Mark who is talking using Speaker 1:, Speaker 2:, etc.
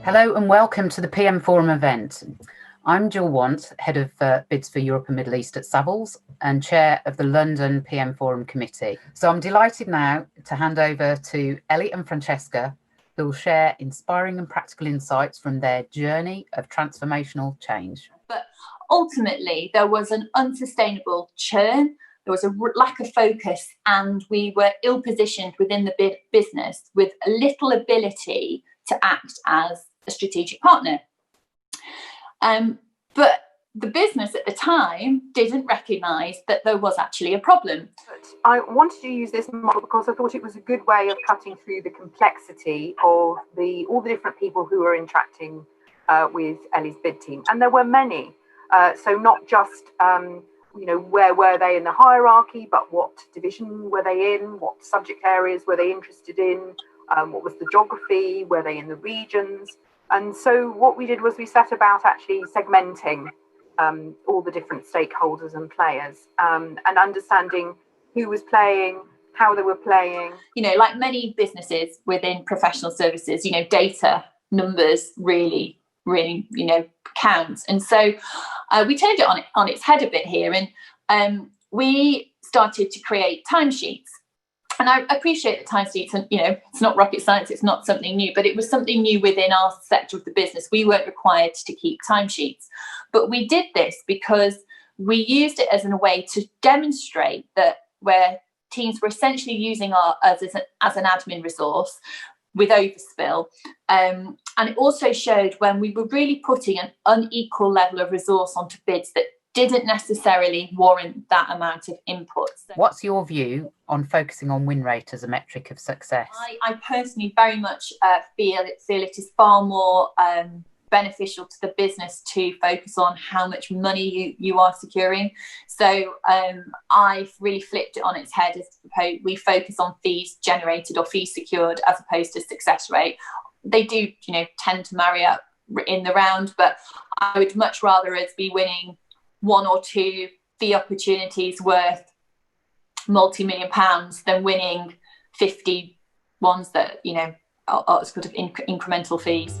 Speaker 1: Hello and welcome to the PM Forum event. I'm Jill Want, Head of Bids for Europe and Middle East at Savills and Chair of the London PM Forum Committee. So I'm delighted now to hand over to Ellie and Francesca, who will share inspiring and practical insights from their journey of transformational change.
Speaker 2: But ultimately, there was an unsustainable churn. There was a lack of focus, and we were ill-positioned within the business with little ability to act as a strategic partner. But the business at the time didn't recognise that there was actually a problem.
Speaker 3: I wanted to use this model because I thought it was a good way of cutting through the complexity of all the different people who were interacting with Ellie's bid team. And there were many. So not just, where were they in the hierarchy, but what division were they in? What subject areas were they interested in? What was the geography? Were they in the regions? And so what we did was we set about actually segmenting all the different stakeholders and players and understanding who was playing, how they were playing.
Speaker 2: Like many businesses within professional services, data, numbers really, count. And so we turned it on its head a bit here, and we started to create timesheets. And I appreciate that timesheets, and it's not rocket science, it's not something new, but it was something new within our sector of the business. We weren't required to keep timesheets, but we did this because we used it as a way to demonstrate that where teams were essentially using us as an admin resource with overspill, and it also showed when we were really putting an unequal level of resource onto bids that didn't necessarily warrant that amount of input. So
Speaker 1: what's your view on focusing on win rate as a metric of success?
Speaker 2: I personally very much feel it is far more beneficial to the business to focus on how much money you are securing. So I've really flipped it on its head. As we focus on fees generated or fees secured as opposed to success rate. They do, tend to marry up in the round, but I would much rather us be winning one or two fee opportunities worth multi-million pounds than winning 50 ones that, are sort of incremental fees.